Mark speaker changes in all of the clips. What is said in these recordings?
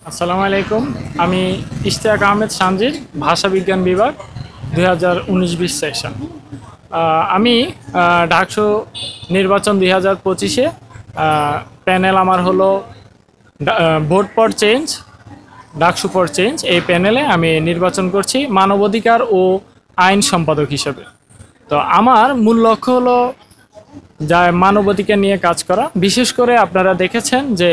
Speaker 1: আসসালামু আলাইকুম। আমি ইশতিয়াক আহমেদ সানজির, ভাষা বিজ্ঞান বিভাগ 2019-20 সেকশন। আমি ডাকসু নির্বাচন 2025-এ প্যানেল আমার হলো vote for change, DUCSU for change. এই প্যানেলে আমি নির্বাচন করছি মানবাধিকার ও আইন সম্পাদক হিসেবে। তো আমার মূল লক্ষ্য হলো যা মানবাধিকার নিয়ে কাজ করা। বিশেষ করে আপনারা দেখেছেন যে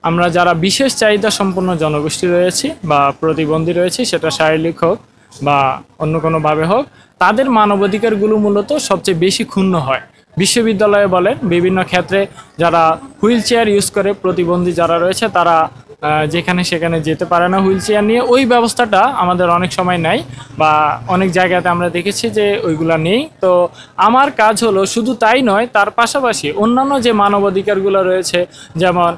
Speaker 1: আমরা যারা বিশেষ চাহিদা সম্পন্ন জনগোষ্ঠী রয়েছি বা প্রতিবন্ধী রয়েছি, সেটা শারীরিক হোক বা অন্য কোনোভাবে হোক, তাদের মানবাধিকারগুলো মূলত সবচেয়ে বেশি ক্ষুণ্ণ হয়। বিশ্ববিদ্যালয়ে বলেন, বিভিন্ন ক্ষেত্রে যারা হুইল চেয়ার ইউজ করে, প্রতিবন্ধী যারা রয়েছে তারা যেখানে সেখানে যেতে পারে না হুইল চেয়ার নিয়ে, ওই ব্যবস্থাটা আমাদের অনেক সময় নাই বা অনেক জায়গাতে আমরা দেখেছি যে ওইগুলা নেই। তো আমার কাজ হলো শুধু তাই নয়, তার পাশাপাশি অন্যান্য যে মানবাধিকারগুলো রয়েছে, যেমন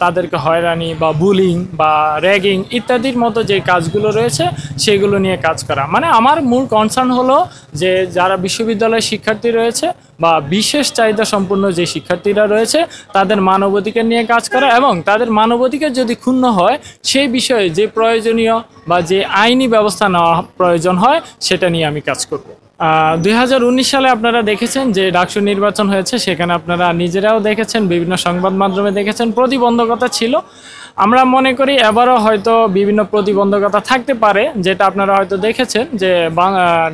Speaker 1: তাদেরকে হয়রানি বা বুলিং বা র্যাগিং ইত্যাদির মতো যে কাজগুলো রয়েছে সেগুলো নিয়ে কাজ করা। মানে আমার মূল কনসার্ন হলো যে যারা বিশ্ববিদ্যালয়ের শিক্ষার্থী রয়েছে বা বিশেষ চাহিদা সম্পন্ন যে শিক্ষার্থীরা রয়েছে তাদের মানবাধিকার নিয়ে কাজ করা, এবং তাদের মানবাধিকার যদি ক্ষুণ্ণ হয় সেই বিষয়ে যে প্রয়োজনীয় বা যে আইনি ব্যবস্থা নেওয়া প্রয়োজন হয় সেটা নিয়ে আমি কাজ করব। 2019 সালে আপনারা দেখেছেন যে ডাকসু নির্বাচন হয়েছে, সেখানে আপনারা নিজেরাও দেখেছেন, বিভিন্ন সংবাদ মাধ্যমে দেখেছেন, প্রতিবন্ধকতা ছিল। আমরা মনে করি এবারও হয়তো বিভিন্ন প্রতিবন্ধকতা থাকতে পারে, যেটা আপনারা হয়তো দেখেছেন যে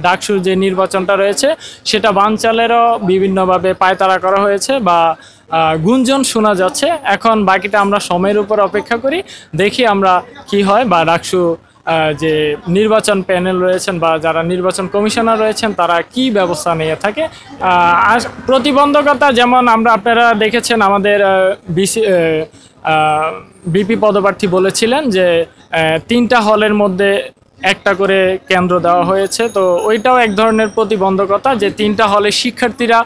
Speaker 1: ডাকসুর যে নির্বাচনটা রয়েছে সেটা বানচালেরও বিভিন্নভাবে পায়তারা করা হয়েছে বা গুঞ্জন শোনা যাচ্ছে। এখন বাকিটা আমরা সময়ের উপর অপেক্ষা করি, দেখি আমরা কি হয় বা ডাকসু যে নির্বাচন প্যানেল রয়েছেন বা যারা নির্বাচন কমিশনার রয়েছেন তারা কি ব্যবস্থা নিয়ে থাকে। আর প্রতিবন্ধকতা যেমন আপনারা দেখেছেন, আমাদের বিপি পদপ্রার্থী বলেছিলেন যে 3টা হলের মধ্যে একটা করে কেন্দ্র দেওয়া হয়েছে। তো ওইটাও এক ধরনের প্রতিবন্ধকতা যে 3টা হলে শিক্ষার্থীরা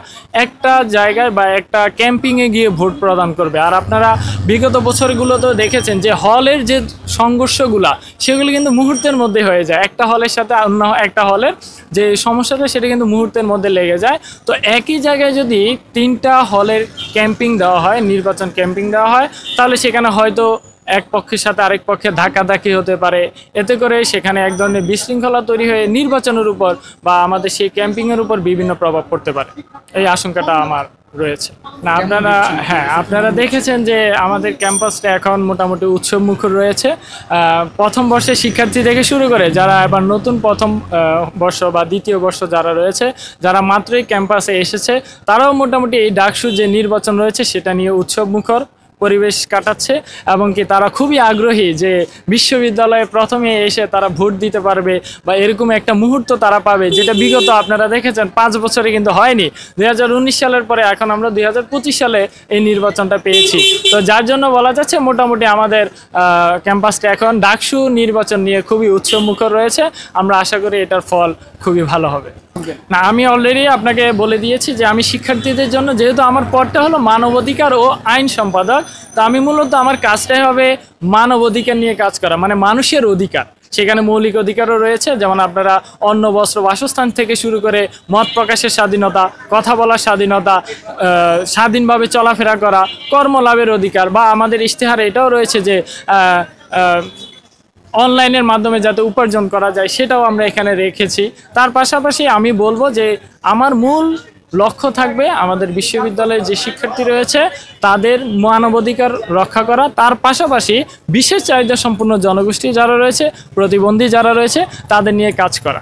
Speaker 1: একটা জায়গায় বা একটা ক্যাম্পিংয়ে গিয়ে ভোট প্রদান করবে। আর আপনারা বিগত বছরগুলোতেও দেখেছেন যে হলের যে সংঘর্ষগুলা সেগুলো কিন্তু মুহূর্তের মধ্যে হয়ে যায়, একটা হলের সাথে অন্য একটা হলের যে সমস্যাটা সেটা কিন্তু মুহূর্তের মধ্যে লেগে যায়। তো একই জায়গায় যদি 3টা হলের ক্যাম্পিং দেওয়া হয়, নির্বাচন ক্যাম্পিং দেওয়া হয়, তাহলে সেখানে হয়তো এক পক্ষের সাথে আরেক পক্ষে ধাক্কাধাক্কি হতে পারে। এতে করে সেখানে এক ধরনের বিশৃঙ্খলা তৈরি হয়ে নির্বাচনের উপর বা আমাদের সেই ক্যাম্পিংয়ের উপর বিভিন্ন প্রভাব পড়তে পারে, এই আশঙ্কাটা আমার রয়েছে। না আপনারা দেখেছেন যে আমাদের ক্যাম্পাসটা এখন মোটামুটি উৎসবমুখর রয়েছে। প্রথম বর্ষের শিক্ষার্থী থেকে শুরু করে যারা এবার নতুন প্রথম বর্ষ বা দ্বিতীয় বর্ষ যারা রয়েছে, যারা মাত্রই ক্যাম্পাসে এসেছে, তারাও মোটামুটি এই ডাকসু যে নির্বাচন রয়েছে সেটা নিয়ে উৎসবমুখর পরিবেশ কাটাচ্ছে এবং কি তারা খুবই আগ্রহী যে বিশ্ববিদ্যালয়ে প্রথমে এসে তারা ভোট দিতে পারবে বা এরকম একটা মুহূর্ত তারা পাবে, যেটা বিগত আপনারা দেখেছেন 5 বছরে কিন্তু হয়নি। 2019 সালের পরে এখন আমরা 2025 সালে এই নির্বাচনটা পেয়েছি। তো যার জন্য বলা যাচ্ছে মোটামুটি আমাদের ক্যাম্পাসটা এখন ডাকসু নির্বাচন নিয়ে খুবই উৎসবমুখর রয়েছে। আমরা আশা করি এটার ফল খুবই ভালো হবে। না, আমি অলরেডি আপনাকে বলে দিয়েছি যে আমি শিক্ষার্থীদের জন্য, যেহেতু আমার পদটা হলো মানবাধিকার ও আইন সম্পাদক, তো আমি মূলত আমার কাজটাই হবে মানবাধিকার নিয়ে কাজ করা, মানে মানুষের অধিকার। সেখানে মৌলিক অধিকারও রয়েছে, যেমন আপনারা অন্ন বস্ত্র বাসস্থান থেকে শুরু করে মত প্রকাশের স্বাধীনতা, কথা বলার স্বাধীনতা, স্বাধীনভাবে চলাফেরা করা, কর্মলাভের অধিকার, বা আমাদের ইশতেহারে এটাও রয়েছে যে অনলাইনের মাধ্যমে যাতে উপার্জন করা যায় সেটাও আমরা এখানে রেখেছি। তার পাশাপাশি আমি বলবো যে আমার মূল লক্ষ্য থাকবে আমাদের বিশ্ববিদ্যালয়ে যে শিক্ষার্থী রয়েছে তাদের মানবাধিকার রক্ষা করা, তার পাশাপাশি বিশেষ চাহিদা সম্পন্ন জনগোষ্ঠী যারা রয়েছে, প্রতিবন্ধী যারা রয়েছে, তাদের নিয়ে কাজ করা।